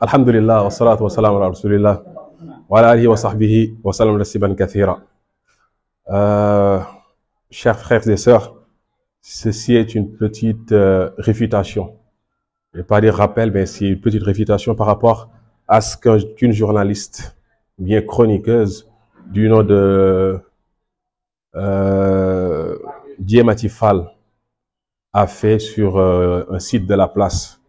Alhamdulillah, wa salatu wa salam ala rasulillah, wa ala alihi wa sahbihi wa salam tasliman kathira. Chers frères et sœurs, ceci est une petite réfutation. Je ne vais pas dire rappel, mais c'est une petite réfutation par rapport à ce qu'une journaliste, bien chroniqueuse, du nom de Diemati Fall, a fait sur un site de la place.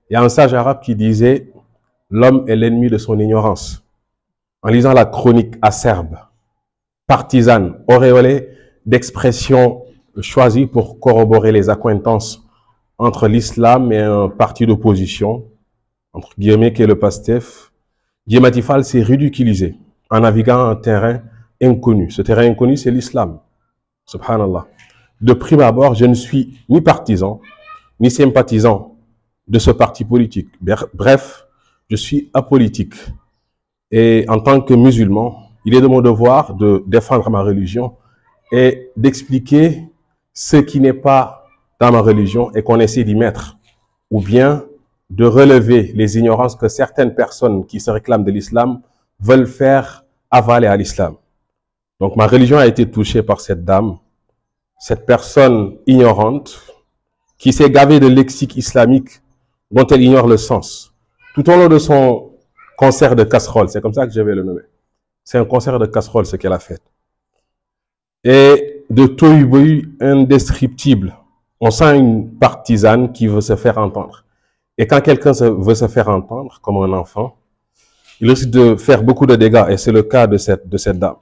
Il y a un sage arabe qui disait « L'homme est l'ennemi de son ignorance ». En lisant la chronique acerbe, partisane, auréolée d'expressions choisies pour corroborer les accointances entre l'islam et un parti d'opposition, entre guillemets, qui est le PASTEF, Diemati Fall s'est ridiculisé en naviguant un terrain inconnu. Ce terrain inconnu, c'est l'islam. Subhanallah. De prime abord, je ne suis ni partisan, ni sympathisant de ce parti politique. Bref, je suis apolitique. Et en tant que musulman, il est de mon devoir de défendre ma religion et d'expliquer ce qui n'est pas dans ma religion et qu'on essaie d'y mettre, ou bien de relever les ignorances que certaines personnes qui se réclament de l'islam veulent faire avaler à l'islam. Donc ma religion a été touchée par cette dame, cette personne ignorante qui s'est gavée de lexique islamique dont elle ignore le sens. Tout au long de son concert de casserole, c'est comme ça que je vais le nommer. C'est un concert de casserole ce qu'elle a fait. Et de tohu-bohu indescriptible. On sent une partisane qui veut se faire entendre. Et quand quelqu'un veut se faire entendre, comme un enfant, il risque de faire beaucoup de dégâts. Et c'est le cas de cette dame.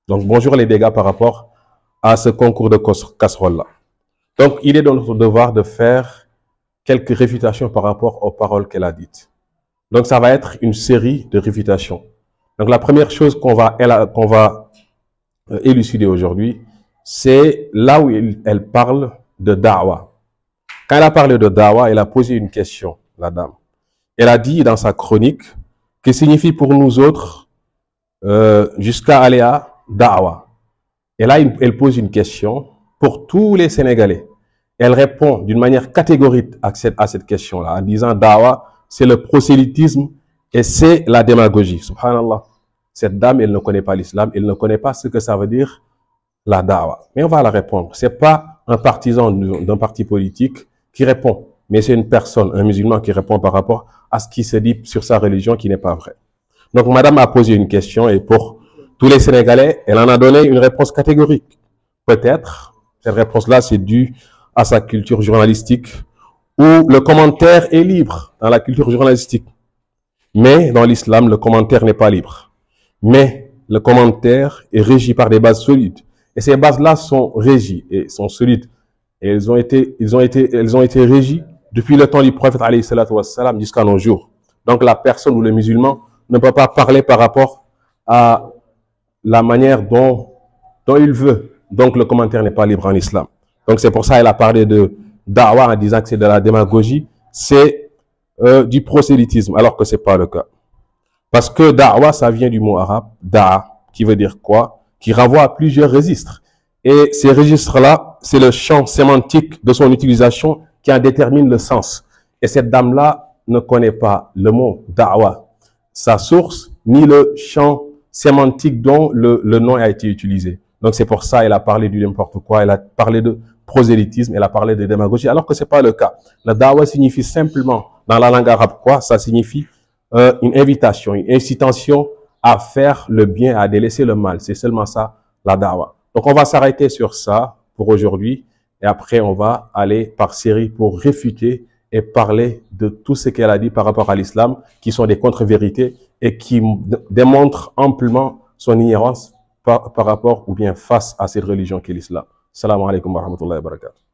Donc bonjour les dégâts par rapport à ce concours de casserole-là. Donc il est dans notre devoir de faire quelques réfutations par rapport aux paroles qu'elle a dites. Donc ça va être une série de réfutations. Donc la première chose qu'on va élucider aujourd'hui, c'est là où elle parle de da'wa. Quand elle a parlé de da'wa, elle a posé une question, la dame. Elle a dit dans sa chronique, que signifie pour nous autres, jusqu'à aller à da'wa. Et là, elle pose une question pour tous les Sénégalais. Elle répond d'une manière catégorique à cette question-là, en disant da'wa, c'est le prosélytisme et c'est la démagogie. Subhanallah. Cette dame, elle ne connaît pas l'islam, elle ne connaît pas ce que ça veut dire la da'wa. Mais on va la répondre. C'est pas un partisan d'un parti politique qui répond, mais c'est une personne, un musulman qui répond par rapport à ce qui se dit sur sa religion qui n'est pas vrai. Donc, madame a posé une question et pour tous les Sénégalais, elle en a donné une réponse catégorique. Peut-être, cette réponse-là, c'est dû à sa culture journalistique où le commentaire est libre dans la culture journalistique. Mais dans l'islam, le commentaire n'est pas libre. Mais le commentaire est régi par des bases solides. Et ces bases-là sont régies et sont solides. Et elles ont été régies depuis le temps du prophète alayhi salatu wassalam jusqu'à nos jours. Donc la personne ou le musulman ne peut pas parler par rapport à la manière dont il veut. Donc le commentaire n'est pas libre en islam. Donc c'est pour ça qu'elle a parlé de da'wa en disant que c'est de la démagogie, c'est du prosélytisme, alors que c'est pas le cas. Parce que da'wa, ça vient du mot arabe, da'a, qui veut dire quoi? Qui renvoie à plusieurs registres. Et ces registres-là, c'est le champ sémantique de son utilisation qui en détermine le sens. Et cette dame-là ne connaît pas le mot da'wa, sa source, ni le champ sémantique dont le nom a été utilisé. Donc c'est pour ça qu'elle a parlé du n'importe quoi, elle a parlé de prosélytisme, elle a parlé de démagogie, alors que c'est pas le cas. La da'wa signifie simplement, dans la langue arabe quoi? Ça signifie une invitation, une incitation à faire le bien, à délaisser le mal. C'est seulement ça, la da'wa. Donc on va s'arrêter sur ça pour aujourd'hui et après on va aller par série pour réfuter et parler de tout ce qu'elle a dit par rapport à l'islam, qui sont des contre-vérités et qui démontrent amplement son ignorance par rapport ou bien face à cette religion qu'est l'islam. Salam alaikum wa rahmatullahi wa barakatuh.